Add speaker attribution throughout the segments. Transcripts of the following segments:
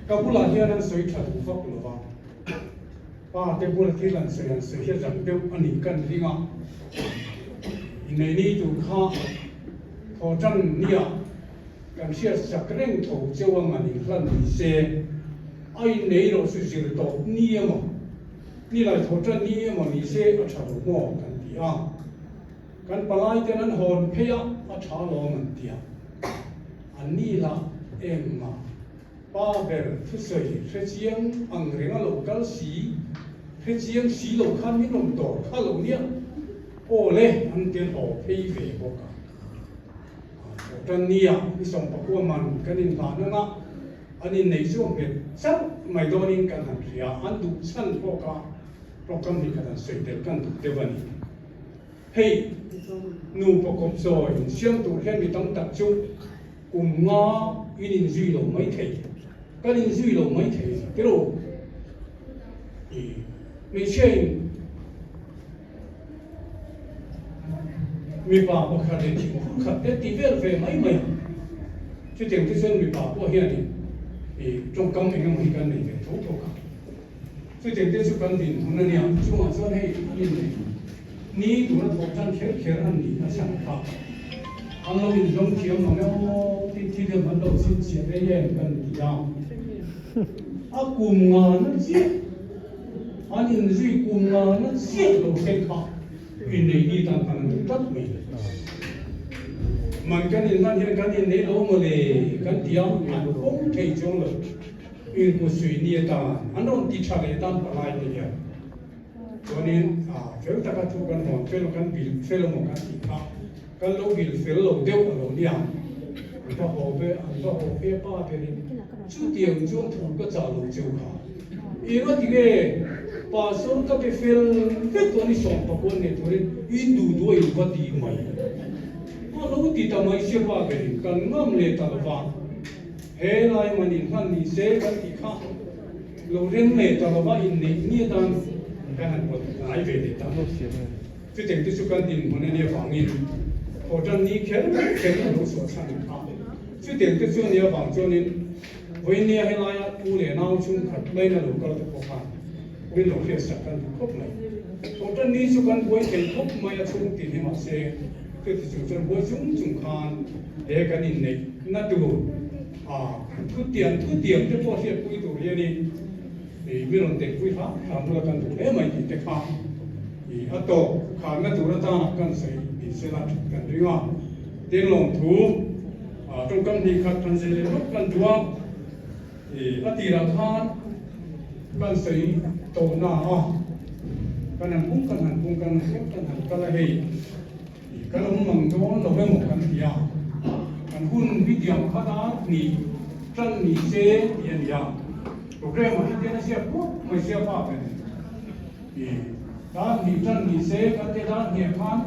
Speaker 1: các bố là hiện đang soi thật thủ pháp của nó và cái bố là khi lần soi hiện rằng đều anh ấy cần gì ngã này đi tụ kha thọ chân nia cần chia sạc rèn thổ châu mà mình lần đi xe ai này rồi sự sự tổ nia mà ni lại thọ chân nia mà đi xe ở chợ mỏ cần đi à cần palai tên anh hồn phê ở chợ lo mình đi anh ni là em mà ba bèr thứ sợi thế chiang ang renga local si thế chiang si lo khan mi nom to kha lo nia ô lê anh tiền họ phê về bộ cả chân nia đi xong bạc qua màn cái nên là nó ngã anh nên lấy xuống biệt chắc mày đôi nên cần hành gì anh đủ sẵn bộ cả rồi cầm đi cái sợi del cần đủ tiêu vân hey nu bộ công rồi xem tụ hiện bị tăng tập trung cùng ngã in duy lộ mấy thầy cái in duy lộ mấy thầy cái đồ mình xem mi bà có khả năng chịu khả năng tí về mấy chứ tiền cái dân mi bà có hiện thì trong công thì không cần này về thấu thấu cả chứ tiền cái sự cần tiền hôm nay nhiều chúng mà cho hay như này ní tụi nó thấu chân khéo ăn đi nó sẵn cả anh lâu mình giống chiếm mà nó thì được bắt đầu xin chia với em cần gì đâu cùng nó giết anh nhìn duy cùng nó giết đồ sen cả vì này đi tăng tăng rất mình cái này nó hiện cái này lấy lỗ mà để cái tiếng anh không thấy trong rồi in của suy nghĩ ta anh không đi trả lại tăng phải lại đấy cho nên nếu ta có thu cái món phê lo cái bill phê lo một cái gì khác cái lỗ bill phê lo đều ở lỗ niệm anh ta học về ba về đi chút tiền chút thu cái trả lỗ châu cả 이거 되게 봐서 그렇게 필 손 바꾸네 둘이 인도도 이거 뒤마이 너무 뒤다마이 시바게 간감레 따라봐 해라이만이 한이 세가티카 로렌레 따라봐 있네 니단 가는 것 아이베데 주택도 수간딘 보내내 방인 호전이 결국은 소산이다 주택도 수내 방전인 왜냐 해라야 둘에 나오chung khát lấy là đủ câu được khó bên lỗ phía sạc cần khóc này hotel ní số cần bôi cái khóc mai chung tiền thì mà sẽ cái chúng ta bôi chung khan để cái này nó đủ thu tiền cái bộ hiện quy đủ vậy đi thì mình làm tiền quy pháp làm là cần đủ để mấy cái khác thì ở tổ khán nó đủ là ta cần xây thì sẽ là cần đúng không tiền lòng thu trong công ty khát cần xây lên cần đủ thì ở tỷ lệ than cần xây tổ nào cần hành cũng cần hành cái là gì cái lông măng đó là với một cái gì cần hun video khác đó thì chân thì sẽ hiện ra rồi cái mà cái nó sẽ cút mới sẽ phát cái thì đó thì chân thì sẽ cái đó hiện khán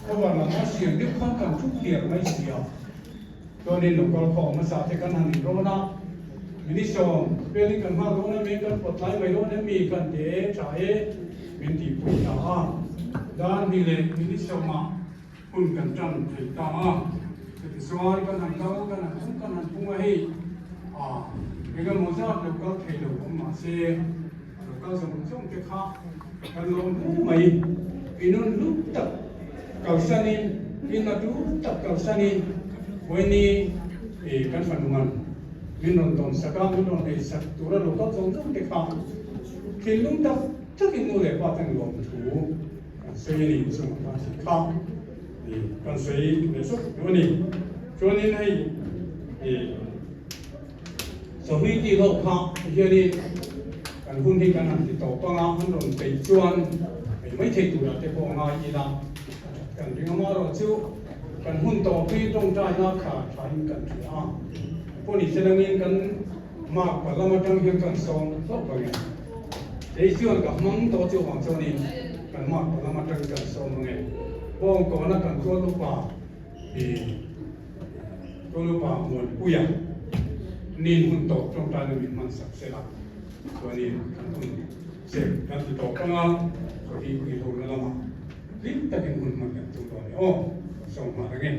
Speaker 1: có bảo là nó sẽ tiếp khán cần chút tiền mấy nhiều cho nên lúc còn khó mà sao thì cái hàng thì rồi đó mình so về cái cần hàng đó mình cần bắt lại mấy đó mình cần để trái mình thì phải trả đó thì là mình so mà hun cần chân thì ta thì so cái hàng đó cái hàng cũng hay cái một số lúc có thể lúc cũng mà sẽ lúc có dùng cái khác cái lòng cũng mấy vì nó lúc tập cầu san in vì nó lúc tập cầu san in với ni thì cái phần mình mình còn tồn sắc mình còn để sắc tụi nó lúc có dùng cái khác khi lúc tập chắc cái người để qua thành lòng thủ suy nghĩ dùng cái khác thì còn suy đề xuất cho nên hay thì so với cái lỗ khác giờ đi cần hun thì cần làm thì tổ băng áo hắn rồi bị chuan mấy thầy tụi nó thì bỏ ngay gì đó cần đi ngắm rồi chứ cần hun tổ khi trong trai nó khá phải cần thì bọn này sẽ là nguyên cần mặc và làm trong hiện cần sống tốt vậy để chuan cả măng tổ chứ hoàng cho nên cần mặc và làm trong cần sống vậy bọn có nó cần cho lúc bà thì cho lúc bà muốn uya nên hun tổ trong trai nó bị mang sạch sẽ là cho nên hun sẽ cần thì tổ băng áo rồi thì cái hồ nó làm clip ta cái hun mà cần chúng tôi xong mà nghe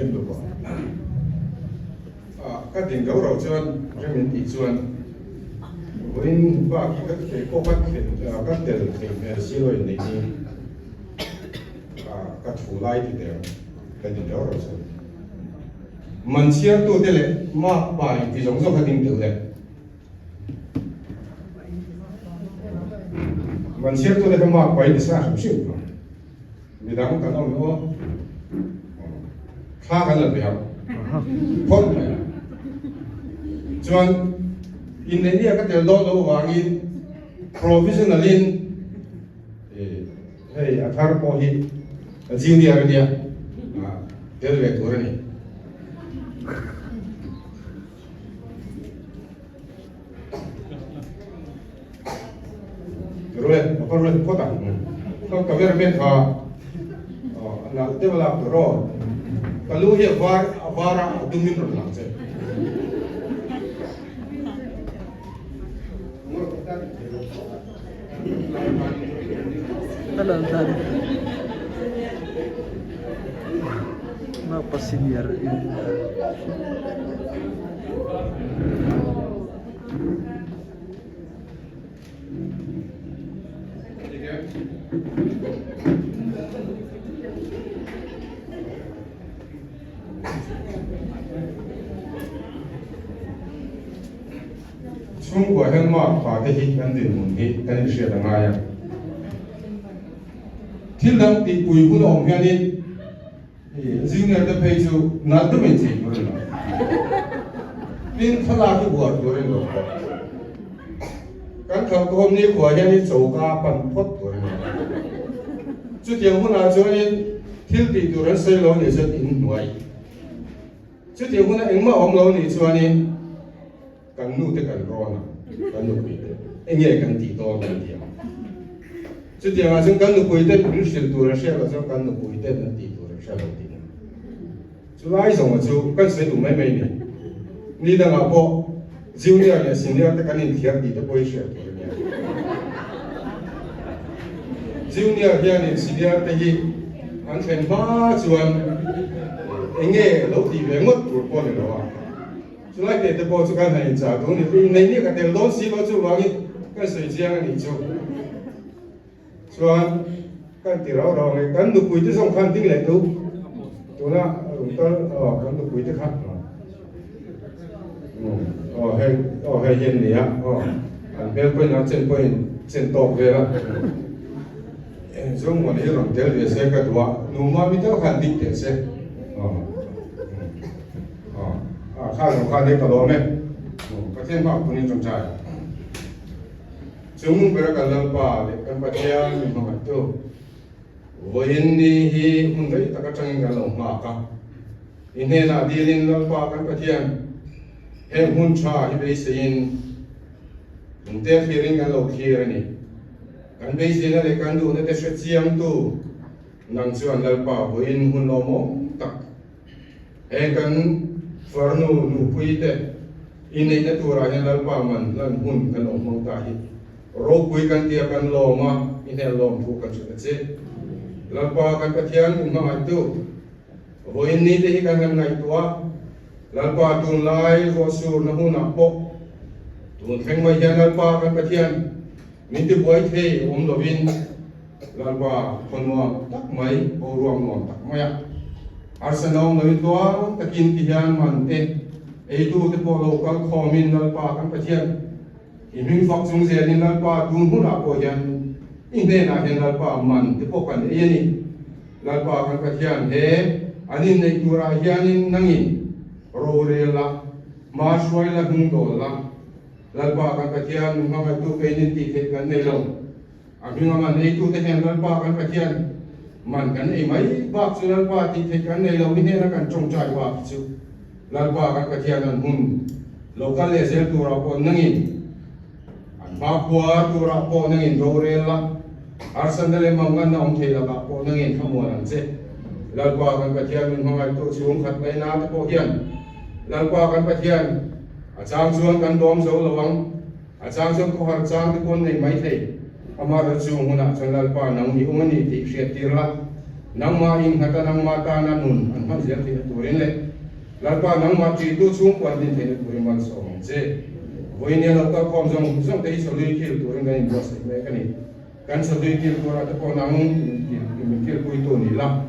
Speaker 2: hiện được các tỉnh gấu đầu chuan cái miền tây chuan với ba các cái cô các tiền thì xí rồi này đi các phụ lai thì đều cái tỉnh gấu đầu chuan mình chia tu thế này mà bài thì giống các tỉnh đều đấy mình chia tu thế mà bài thì sao không chịu vì đó cái nào nữa khác cái là béo phun này chuan Indonesia các tiểu đô đâu vàng in provisional in hey athar po hi junior dia tiểu về tuổi này rồi apa rồi có tặng không có việc bên thà là develop rồi kalau hier vara dumin rồi làm gì
Speaker 3: Talang tadi mapasinyar ini
Speaker 2: Trung Quốc hiện mà phát cái hit anh đến muốn hit cái sự đó ngay à. Thiên đàng thì bùi bùn ông hiện đi, riêng là cái phải chú nát được mình gì rồi đó. Pin phát là cái buồn rồi đó. Cái thằng hôm nay của hiện đi châu cá bắn phốt rồi đó. Chú tiếng hôm nào cho nên thiên tỷ tụi nó xây lâu này rất in nuôi. Chú tiếng hôm nào anh mà ông lâu này cho nên kan nu te kan rona kan nu kuite enge kan ti to kan dia chu dia ma chung kan nu kuite bil sil tu ra shela chung kan nu kuite na ti tu ra shela ti chu lai song chu kan se tu mai mai ni ni da nga po junior ya senior te kan in thiar ti te poi shel tu ra junior ya ni senior te hi an chen ba chuan enge lo ti ve ngot tu po ni lo chú lại để bộ chú cái này trả đúng thì này cái tiền lỗ xí lỗ chú vào cái水晶你就，是吧？cái tiền lỗ rồi cái nụ quỳ tới xong khăn tiếng lại tu, tu là cái cái nụ quỳ tới khăn, hay hiện này á, anh biết bên nào trên top về là, chúng mình hiểu rằng cái việc sẽ cái đó, nụ mà biết đâu khăn tiếng để sẽ,ข้าวของข้าวนี่ตลอดไหมประเทศว่าคนนี้สนใจจุ่มไปกันแล้วป่าเลยกันประเทศมีมาตัววันนี้ฮีมันได้ตะกั่งกันลงมาครับอินเดียนาดีลินแล้วป่ากันประเทศเฮมุนชาที่ไปเสียนมันเตะฟีริงกันลงที่นี่กันไปเสียนอะไรกันดูนั่นแต่เสียงตัวนั่งชวนแล้วป่าวันหุ่นลมตักเฮกันFarnu nu puite ini na tura yan lalpa man lan hun kan omong tahi ro pui kan tia kan loma ini lom pu kan sutse lalpa kan pathian ma tu ho ini te kan ngai tua lalpa tun lai ro sur na hun apo tun kheng mai yan lalpa kan pathian ni te boy the om lovin lalpa konwa tak mai o ruang no tak maya Arsenal nói toa takin tihan man te tu te po local khomin lalpa kan pathian iming fak chung zel in lalpa tun huna po yan inde na hen lalpa man te po kan ni lalpa kan pathian he anin nei tura hianin nangin ro rela ma shwai la hung do la lalpa kan pathian ma tu ke nin ti the kan nei lo aming man tu te hen lalpa kan pathian man kan ei mai bak chu lalpa ti the kan nei lo ni he na kan chong chai wa chu lalpa kan pathian an hun local level tu ra po nangin an ba kwa tu ra po nangin ro rela arsan dale mangan na om thela ba po nangin khamon an che lalpa kan pathian min hoi to chung khat lai na te po hian lalpa kan pathian a chang chuan kan dom zo lawang a chang chuan ko har chang te kon nei mai thei amar chu huna chan lalpa nang hi umani ti hriat tirla nang ma in hata nang ma ta na nun an man zel the turin le lalpa nang ma chi tu chung kwan din the turin mal so che voine lo ka khom jong jong te so lui ki turin ga in bo se me ka ni kan so lui ki tu ra ta ko nang ki ku tu ni la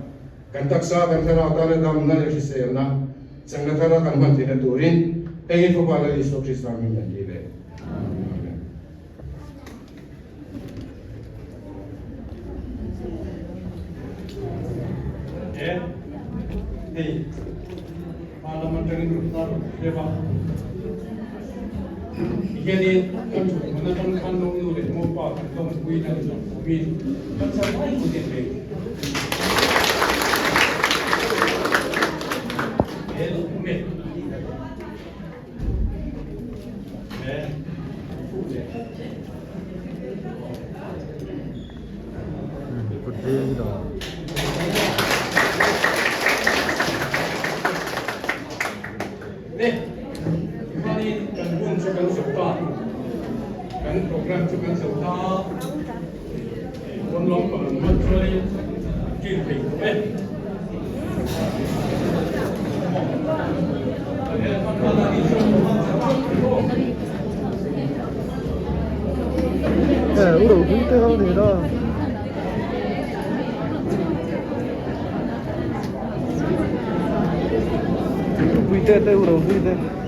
Speaker 2: kan tak sa kan thara ta le dam na le se na chang na thara kan man the turin ei fo pa le so Christ amin ni le
Speaker 1: Hey, parliamentary group deba. Ini kan mana kan nunggu le mau pa kan dong kui na dong kui. Kan sampai ku dia le. Me.
Speaker 3: Putih dong.
Speaker 1: Ini kan pun sukan serta, kan program sukan serta, pun lomba menteri kiri,
Speaker 3: 우리 어디 때 하면 되나? 우리 때 우리